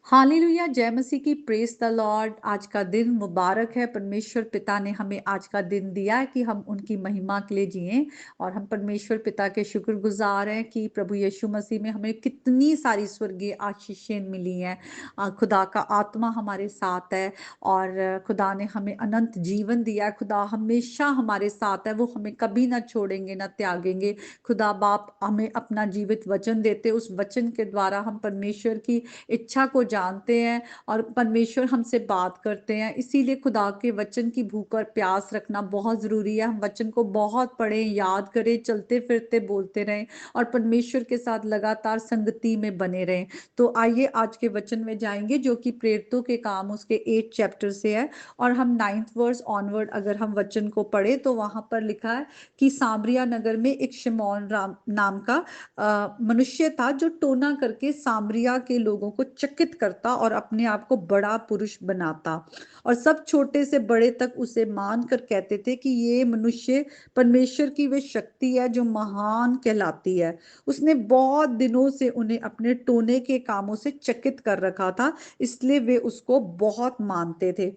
Hallelujah, जय मसीह की, praise the Lord. आज का दिन मुबारक है। परमेश्वर पिता ने हमें आज का दिन दिया है कि हम उनकी महिमा के लिए जिएं। और हम परमेश्वर पिता के शुक्रगुजार हैं कि प्रभु यीशु मसीह में हमें कितनी सारी स्वर्गीय आशीषें मिली हैं। खुदा का आत्मा हमारे साथ है और खुदा ने हमें अनंत जीवन दिया है। खुदा हमेशा हमारे साथ है, वो हमें कभी ना छोड़ेंगे ना त्यागेंगे। खुदा बाप हमें अपना जीवित वचन देते, उस वचन के द्वारा हम परमेश्वर की इच्छा को जानते हैं और परमेश्वर हमसे बात करते हैं। इसीलिए खुदा के वचन की भूख और प्यास रखना बहुत जरूरी है। हम वचन को बहुत पढ़ें, याद करें, चलते फिरते बोलते रहें और परमेश्वर के साथ लगातार संगति में बने रहें। तो आइए आज के वचन में जाएंगे जो कि प्रेरितों के काम उसके 8 चैप्टर से है। और हम 9th वर्स ऑनवर्ड अगर हम वचन को पढ़े तो वहां पर लिखा है कि सामरिया नगर में एक शिमौन नाम का मनुष्य था जो टोना करके सामरिया के लोगों को चकित करता और अपने आप को बड़ा पुरुष बनाता। और सब छोटे से बड़े तक उसे मान कर कहते थे कि ये मनुष्य परमेश्वर की वे शक्ति है जो महान कहलाती है। उसने बहुत दिनों से उन्हें अपने टोने के कामों से चकित कर रखा था, इसलिए वे उसको बहुत मानते थे।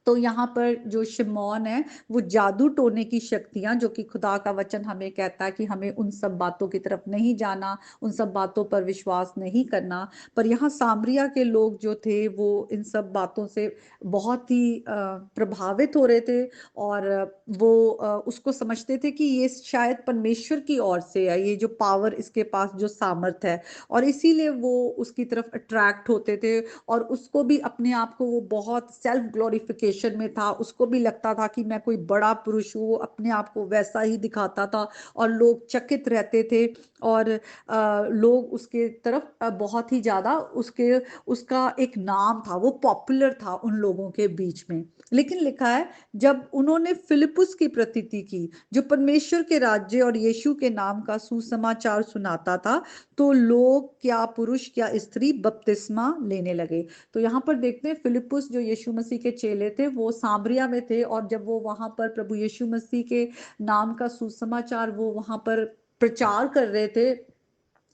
तो यहाँ पर जो शिमौन है वो जादू टोने की शक्तियां, जो कि खुदा का वचन हमें कहता है कि हमें उन सब बातों की तरफ नहीं जाना, उन सब बातों पर विश्वास नहीं करना। पर यहाँ सामरिया के लोग जो थे वो इन सब बातों से बहुत ही प्रभावित हो रहे थे और वो उसको समझते थे कि ये शायद परमेश्वर की ओर से है, ये जो पावर इसके पास जो सामर्थ है। और इसीलिए वो उसकी तरफ अट्रैक्ट होते थे और उसको भी अपने आप को वो बहुत सेल्फ ग्लोरिफिकेशन में था। उसको भी लगता था कि मैं कोई बड़ा पुरुष हूँ, वो अपने आप को वैसा ही दिखाता था और लोग चकित रहते थे। और लोग उसके तरफ बहुत ही ज्यादा उसके उसका एक नाम था, वो पॉपुलर था उन लोगों के बीच में। लेकिन लिखा है जब उन्होंने फिलिपुस की प्रतीति की जो परमेश्वर के राज्य और यीशु के नाम का सुसमाचार सुनाता था, तो लोग क्या पुरुष क्या स्त्री बपतिस्मा लेने लगे। तो यहाँ पर देखते हैं फिलिपुस जो यीशु मसीह के चेले थे वो सामरिया में थे और जब वो वहां पर प्रभु यीशु मसीह के नाम का सुसमाचार वो वहां पर प्रचार कर रहे थे,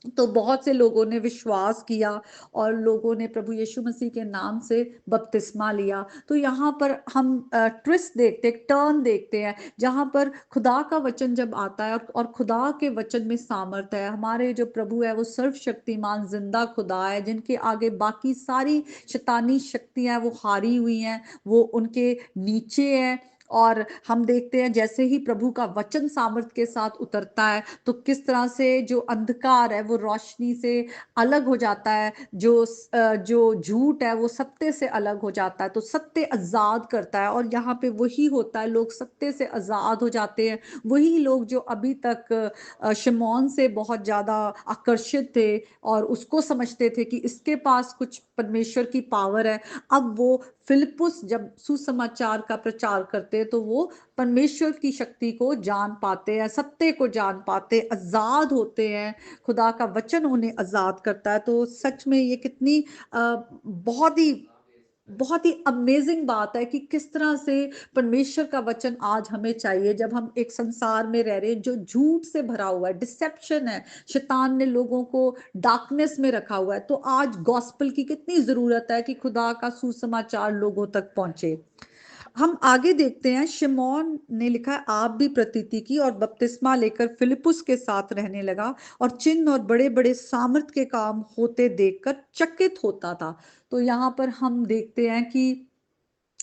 तो बहुत से लोगों ने विश्वास किया और लोगों ने प्रभु यीशु मसीह के नाम से बपतिस्मा लिया। तो यहाँ पर हम ट्विस्ट देखते हैं, टर्न देखते हैं, जहाँ पर खुदा का वचन जब आता है और खुदा के वचन में सामर्थ है। हमारे जो प्रभु है वो सर्वशक्तिमान जिंदा खुदा है जिनके आगे बाकी सारी शैतानी शक्तियां वो हारी हुई हैं, वो उनके नीचे हैं। और हम देखते हैं जैसे ही प्रभु का वचन सामर्थ के साथ उतरता है तो किस तरह से जो अंधकार है वो रोशनी से अलग हो जाता है, जो झूठ है वो सत्य से अलग हो जाता है। तो सत्य आजाद करता है और यहाँ पे वही होता है, लोग सत्य से आजाद हो जाते हैं। वही लोग जो अभी तक शिमौन से बहुत ज्यादा आकर्षित थे और उसको समझते थे कि इसके पास कुछ परमेश्वर की पावर है, अब वो फिलिपुस जब सुसमाचार का प्रचार करते तो वो परमेश्वर की शक्ति को जान पाते हैं, सत्य को जान पाते, आजाद होते हैं। खुदा का वचन उन्हें आजाद करता है। तो सच में ये कितनी बहुत ही अमेजिंग बात है कि किस तरह से परमेश्वर का वचन आज हमें चाहिए जब हम एक संसार में रह रहे हैं जो झूठ से भरा हुआ है, डिसेप्शन है, शैतान ने लोगों को डार्कनेस में रखा हुआ है। तो आज गॉस्पेल की कितनी जरूरत है कि खुदा का सुसमाचार लोगों तक पहुंचे। हम आगे देखते हैं, शिमौन ने लिखा है आप भी प्रतीति की और बपतिस्मा लेकर फिलिपुस के साथ रहने लगा और चिन्ह और बड़े बड़े सामर्थ के काम होते देखकर चकित होता था। तो यहाँ पर हम देखते हैं कि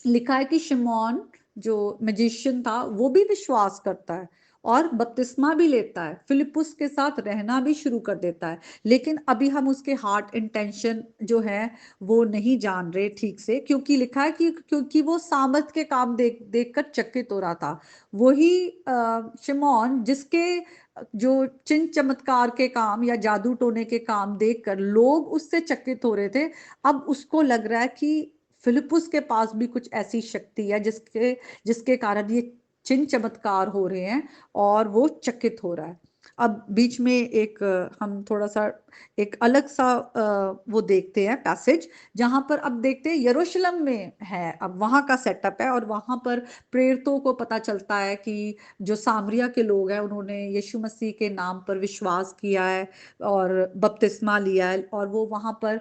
लिखा है कि शिमौन जो मैजिशियन था वो भी विश्वास करता है और बपतिस्मा भी लेता है, फिलिपुस के साथ रहना भी शुरू कर देता है। लेकिन अभी हम उसके हार्ट इंटेंशन जो है वो नहीं जान रहे ठीक से, क्योंकि लिखा है कि क्योंकि वो सामर्थ के काम देख देख कर चकित हो रहा था। वही शिमौन जिसके जो चिन्ह चमत्कार के काम या जादू टोने के काम देखकर लोग उससे चकित हो रहे थे, अब उसको लग रहा है कि फिलिपुस के पास भी कुछ ऐसी शक्ति है जिसके जिसके कारण ये चिन्ह चमत्कार हो रहे हैं और वो चकित हो रहा है। अब बीच में एक हम थोड़ा सा एक अलग सा वो देखते हैं पैसेज, जहां पर अब देखते हैं यरूशलेम में है, अब वहां का सेटअप है और वहां पर प्रेरितों को पता चलता है कि जो सामरिया के लोग हैं उन्होंने यीशु मसीह के नाम पर विश्वास किया है और बपतिस्मा लिया है और वो वहां पर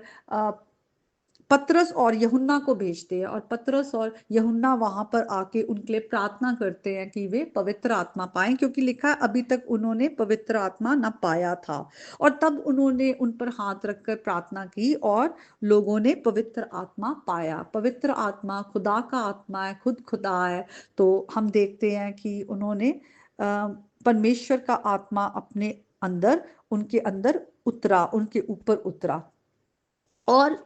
पतरस और यूहन्ना को भेजते हैं और पतरस और यूहन्ना वहां पर आके उनके लिए प्रार्थना करते हैं कि वे पवित्र आत्मा पाएं, क्योंकि लिखा है अभी तक उन्होंने पवित्र आत्मा ना पाया था। और तब उन्होंने उन पर हाथ रखकर प्रार्थना की और लोगों ने पवित्र आत्मा पाया। पवित्र आत्मा खुदा का आत्मा है, खुद खुदा है। तो हम देखते हैं कि उन्होंने परमेश्वर का आत्मा अपने अंदर, उनके अंदर उतरा, उनके ऊपर उतरा। और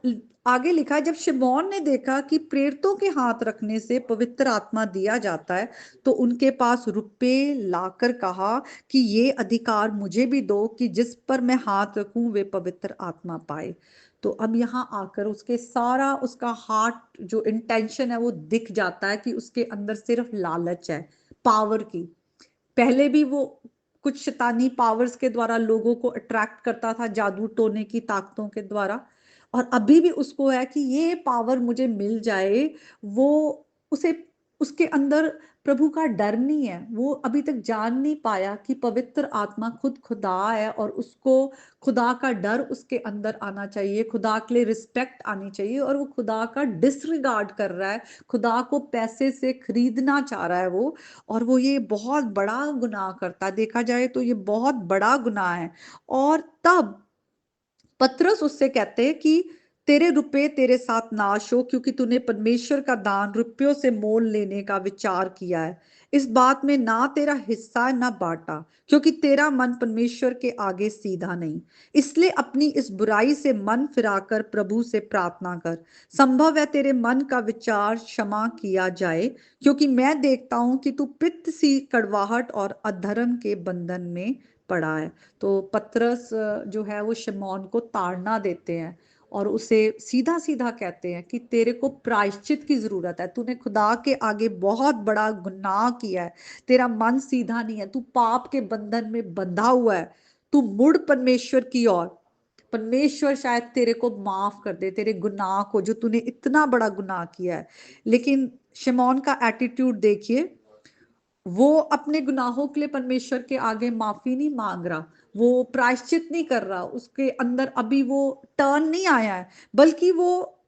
आगे लिखा है, जब शिमोन ने देखा कि प्रेरितों के हाथ रखने से पवित्र आत्मा दिया जाता है, तो उनके पास रुपए लाकर कहा कि ये अधिकार मुझे भी दो कि जिस पर मैं हाथ रखूं वे पवित्र आत्मा पाए। तो अब यहाँ आकर उसके सारा उसका हार्ट जो इंटेंशन है वो दिख जाता है कि उसके अंदर सिर्फ लालच है पावर की। पहले भी वो कुछ शैतानी पावर्स के द्वारा लोगों को अट्रैक्ट करता था, जादू टोने की ताकतों के द्वारा। और अभी भी उसको है कि ये पावर मुझे मिल जाए। वो उसे, उसके अंदर प्रभु का डर नहीं है। वो अभी तक जान नहीं पाया कि पवित्र आत्मा खुद खुदा है और उसको खुदा का डर उसके अंदर आना चाहिए, खुदा के लिए रिस्पेक्ट आनी चाहिए। और वो खुदा का डिसरिगार्ड कर रहा है, खुदा को पैसे से खरीदना चाह रहा है वो। और वो ये बहुत बड़ा गुनाह करता है, देखा जाए तो ये बहुत बड़ा गुनाह है। और तब पतरस उससे कहते हैं कि तेरे रुपए तेरे साथ नाश हो, क्योंकि तूने परमेश्वर का दान रुपयों से मोल लेने का विचार किया है। इस बात में ना तेरा हिस्सा है ना बाटा, क्योंकि तेरा मन परमेश्वर के आगे सीधा नहीं। इसलिए अपनी इस बुराई से मन फिराकर प्रभु से प्रार्थना कर। संभव है तेरे मन का विचार क्षमा किया जाए, क्योंकि मैं देखता हूं कि तू पित्त सी कड़वाहट और अधर्म के बंधन में पड़ा है। तो पतरस जो है वो शमौन को ताड़ना देते हैं और उसे सीधा सीधा कहते हैं कि तेरे को प्रायश्चित की जरूरत है, तूने खुदा के आगे बहुत बड़ा गुनाह किया है, तेरा मन सीधा नहीं है, तू पाप के बंधन में बंधा हुआ है, तू मुड़ परमेश्वर की ओर। परमेश्वर शायद तेरे को माफ कर दे, तेरे गुनाह को, जो तूने इतना बड़ा गुनाह किया है। लेकिन शमौन का एटीट्यूड देखिए, वो अपने गुनाहों के लिए परमेश्वर के आगे माफी नहीं मांग रहा, वो प्रायश्चित नहीं कर रहा, उसके अंदर अभी वो टर्न नहीं आया है। बल्कि वो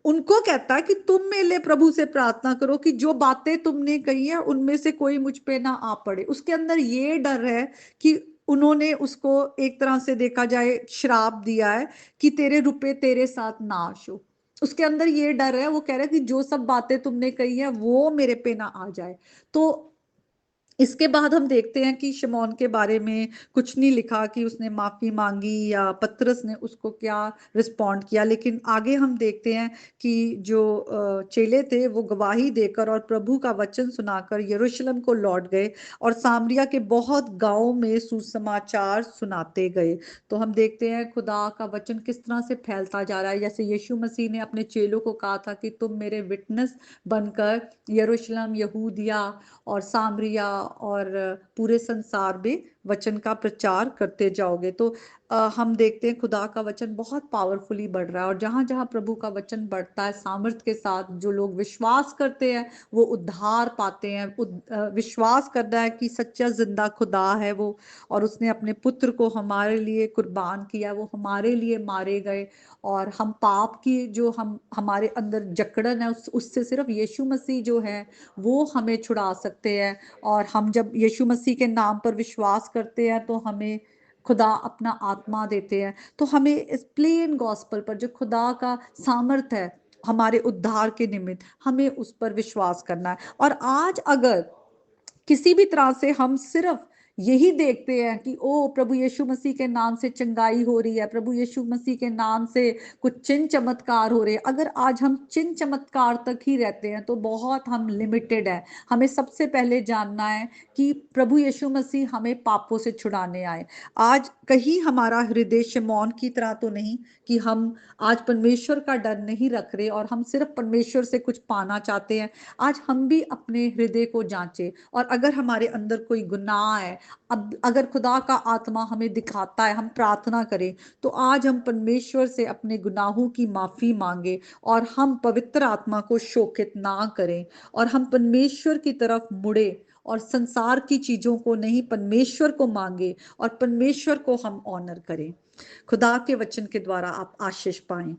उनको कहता है कि तुम मेरे लिए प्रभु से प्रार्थना करो कि जो बातें तुमने कही है उनमें से कोई मुझ पे ना आ पड़े। उसके अंदर ये डर है कि उन्होंने उसको एक तरह से देखा जाए श्राप दिया है कि तेरे रुपए तेरे साथ नाश हो। उसके अंदर ये डर है, वो कह रहा है कि जो सब बातें तुमने कही है वो मेरे पे ना आ जाए। तो इसके बाद हम देखते हैं कि शमौन के बारे में कुछ नहीं लिखा कि उसने माफी मांगी या पतरस ने उसको क्या रिस्पॉन्ड किया। लेकिन आगे हम देखते हैं कि जो चेले थे वो गवाही देकर और प्रभु का वचन सुनाकर यरूशलेम को लौट गए और सामरिया के बहुत गांवों में सुसमाचार सुनाते गए। तो हम देखते हैं खुदा का वचन किस तरह से फैलता जा रहा है। जैसे यीशु मसीह ने अपने चेलों को कहा था कि तुम मेरे विटनेस बनकर यरूशलेम, यहूदिया और सामरिया और पूरे संसार में वचन का प्रचार करते जाओगे। तो हम देखते हैं खुदा का वचन बहुत पावरफुली बढ़ रहा है और जहां जहां प्रभु का वचन बढ़ता है सामर्थ्य के साथ, जो लोग विश्वास करते हैं वो उद्धार पाते हैं। विश्वास करना है कि सच्चा जिंदा खुदा है वो, और उसने अपने पुत्र को हमारे लिए कुर्बान किया, वो हमारे लिए मारे गए। और हम पाप की जो हम हमारे अंदर जकड़न है उससे सिर्फ यीशु मसीह जो है वो हमें छुड़ा सकते हैं। और हम जब यीशु मसीह के नाम पर विश्वास करते हैं तो हमें खुदा अपना आत्मा देते हैं। तो हमें इस प्लेन गॉस्पल पर जो खुदा का सामर्थ है हमारे उद्धार के निमित्त, हमें उस पर विश्वास करना है। और आज अगर किसी भी तरह से हम सिर्फ यही देखते हैं कि ओ प्रभु यीशु मसीह के नाम से चंगाई हो रही है, प्रभु यीशु मसीह के नाम से कुछ चिन्ह चमत्कार हो रहे हैं, अगर आज हम चिन्ह चमत्कार तक ही रहते हैं तो बहुत हम लिमिटेड है। हमें सबसे पहले जानना है कि प्रभु यीशु मसीह हमें पापों से छुड़ाने आए। आज कहीं हमारा हृदय शमौन की तरह तो नहीं कि हम आज परमेश्वर का डर नहीं रख रहे और हम सिर्फ परमेश्वर से कुछ पाना चाहते हैं। आज हम भी अपने हृदय को जांचें, और अगर हमारे अंदर कोई गुनाह है, अब अगर खुदा का आत्मा हमें दिखाता है, हम प्रार्थना करें तो आज हम परमेश्वर से अपने गुनाहों की माफी मांगे और हम पवित्र आत्मा को शोकित ना करें और हम परमेश्वर की तरफ मुड़े और संसार की चीजों को नहीं, परमेश्वर को मांगे और परमेश्वर को हम ऑनर करें। खुदा के वचन के द्वारा आप आशीष पाएं।